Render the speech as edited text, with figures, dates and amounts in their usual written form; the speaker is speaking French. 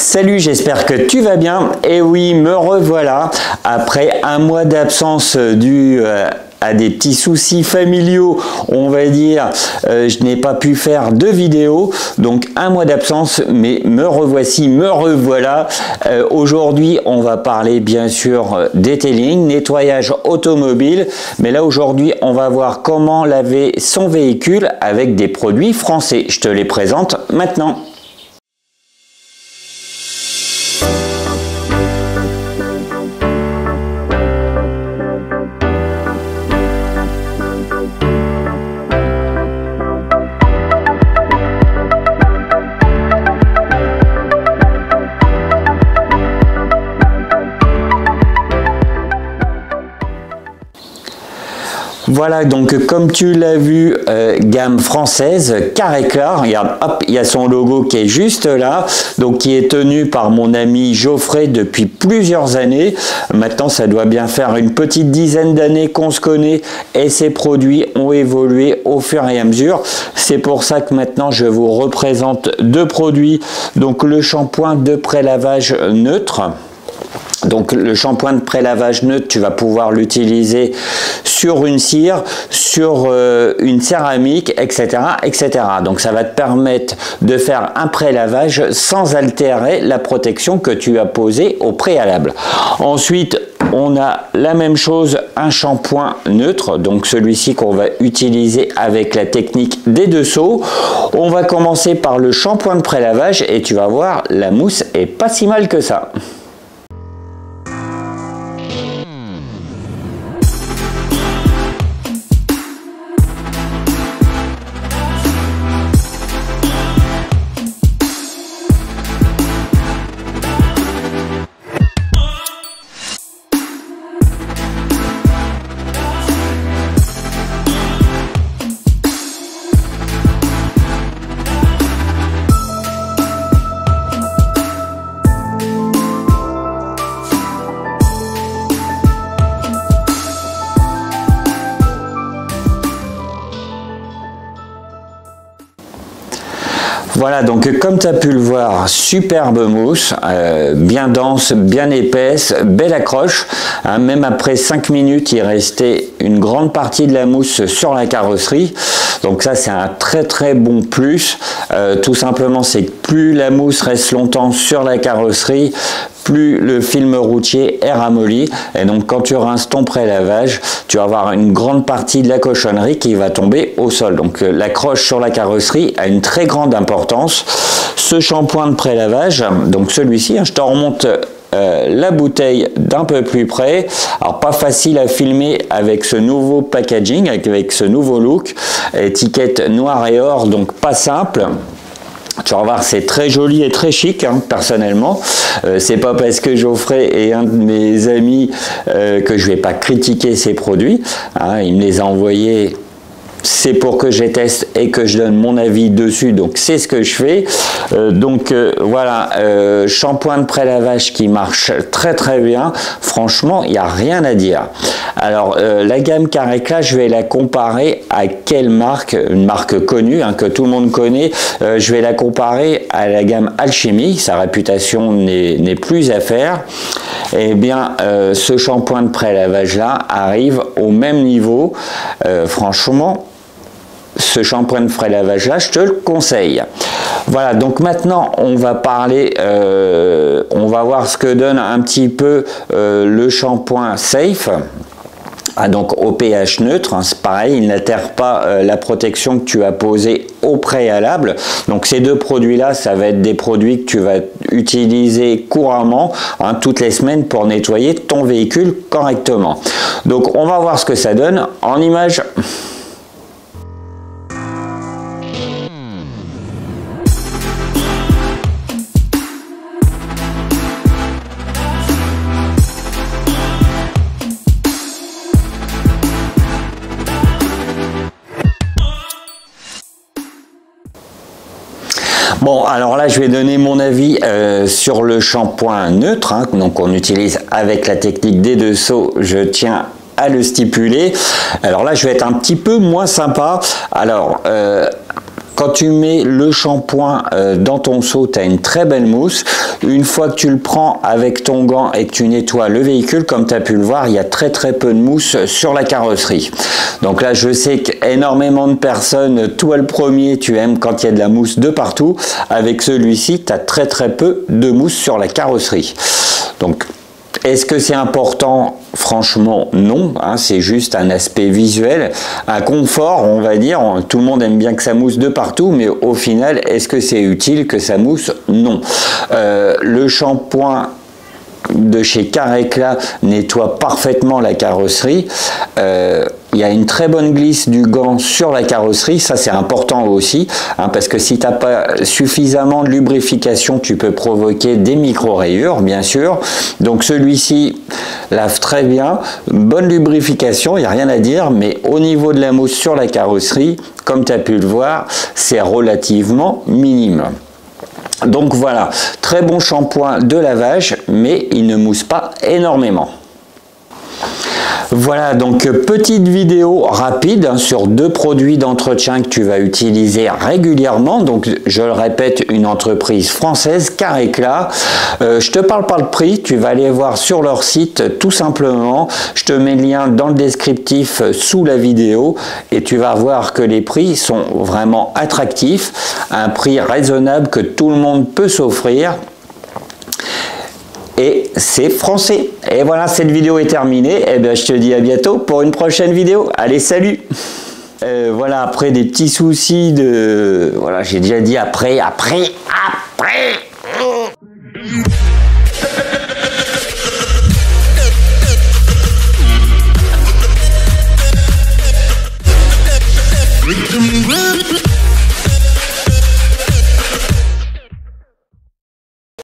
Salut, j'espère que tu vas bien. Et oui, me revoilà après un mois d'absence dû à des petits soucis familiaux, on va dire. Je n'ai pas pu faire de vidéo, donc un mois d'absence, mais me revoici, me revoilà. Aujourd'hui, on va parler bien sûr detailing, nettoyage automobile, mais là aujourd'hui, on va voir comment laver son véhicule avec des produits français. Je te les présente maintenant. Voilà, donc comme tu l'as vu, gamme française, Carré Clair, regarde, hop, il y a son logo qui est juste là, donc qui est tenu par mon ami Geoffrey depuis plusieurs années. Maintenant, ça doit bien faire une petite dizaine d'années qu'on se connaît et ces produits ont évolué au fur et à mesure. C'est pour ça que maintenant, je vous représente deux produits, donc le shampoing de prélavage neutre. Donc le shampoing de prélavage neutre, tu vas pouvoir l'utiliser sur une cire, sur une céramique, etc., etc. Donc ça va te permettre de faire un prélavage sans altérer la protection que tu as posée au préalable. Ensuite, on a la même chose, un shampoing neutre, donc celui-ci qu'on va utiliser avec la technique des deux seaux. On va commencer par le shampoing de prélavage et tu vas voir, la mousse est pas si mal que ça. Voilà, donc comme tu as pu le voir, superbe mousse, bien dense, bien épaisse, belle accroche. Hein, même après 5 minutes, il restait une grande partie de la mousse sur la carrosserie. Donc ça, c'est un très bon plus. Tout simplement, c'est que plus la mousse reste longtemps sur la carrosserie, plus le film routier est ramolli. Et donc quand tu rinces ton prélavage, tu vas avoir une grande partie de la cochonnerie qui va tomber au sol. Donc l'accroche sur la carrosserie a une très grande importance. Ce shampoing de prélavage, donc celui-ci, je te remonte la bouteille d'un peu plus près. Alors pas facile à filmer avec ce nouveau packaging, avec ce nouveau look, étiquette noir et or, donc pas simple. Tu vas voir, c'est très joli et très chic, hein, personnellement. C'est pas parce que Geoffrey est un de mes amis que je vais pas critiquer ses produits. Hein, il me les a envoyés. C'est pour que je les teste et que je donne mon avis dessus, donc c'est ce que je fais. Voilà, shampoing de prélavage qui marche très bien. Franchement, il n'y a rien à dire. Alors, la gamme Carré Clair, je vais la comparer à quelle marque? Une marque connue, hein, que tout le monde connaît. Je vais la comparer à la gamme Alchemy. Sa réputation n'est plus à faire. Eh bien, ce shampoing de prélavage là arrive au même niveau. Franchement, ce shampoing de prélavage là, je te le conseille. Voilà, donc maintenant on va parler, on va voir ce que donne un petit peu le shampoing Safe. Ah, donc au pH neutre, hein, c'est pareil, il n'altère pas la protection que tu as posée au préalable. Donc ces deux produits-là, ça va être des produits que tu vas utiliser couramment, hein, toutes les semaines pour nettoyer ton véhicule correctement. Donc on va voir ce que ça donne en image. Bon, alors là, je vais donner mon avis sur le shampoing neutre, hein, donc on utilise avec la technique des deux seaux, je tiens à le stipuler. Alors là, je vais être un petit peu moins sympa. Alors, Quand tu mets le shampoing dans ton seau, tu as une très belle mousse. Une fois que tu le prends avec ton gant et que tu nettoies le véhicule, comme tu as pu le voir, il y a très peu de mousse sur la carrosserie. Donc là, je sais qu'énormément de personnes, toi le premier, tu aimes quand il y a de la mousse de partout. Avec celui-ci, tu as très peu de mousse sur la carrosserie. Donc, est-ce que c'est important? Franchement, non. Hein, c'est juste un aspect visuel, un confort, on va dire. Tout le monde aime bien que ça mousse de partout, mais au final, est-ce que c'est utile que ça mousse? Non. Le shampoing de chez Carecla nettoie parfaitement la carrosserie. Il y a une très bonne glisse du gant sur la carrosserie, ça c'est important aussi, hein, parce que si tu n'as pas suffisamment de lubrification, tu peux provoquer des micro-rayures, bien sûr. Donc celui-ci lave très bien, bonne lubrification, il n'y a rien à dire, mais au niveau de la mousse sur la carrosserie, comme tu as pu le voir, c'est relativement minime. Donc voilà, très bon shampoing de lavage, mais il ne mousse pas énormément. Voilà, donc petite vidéo rapide hein, sur deux produits d'entretien que tu vas utiliser régulièrement. Donc je le répète, une entreprise française, Carecla. Je te parle pas le prix, tu vas aller voir sur leur site tout simplement. Je te mets le lien dans le descriptif sous la vidéo et tu vas voir que les prix sont vraiment attractifs. Un prix raisonnable que tout le monde peut s'offrir. Et c'est français. Et voilà, cette vidéo est terminée. Et bien, je te dis à bientôt pour une prochaine vidéo. Allez, salut! Voilà, après des petits soucis de... Voilà, j'ai déjà dit après.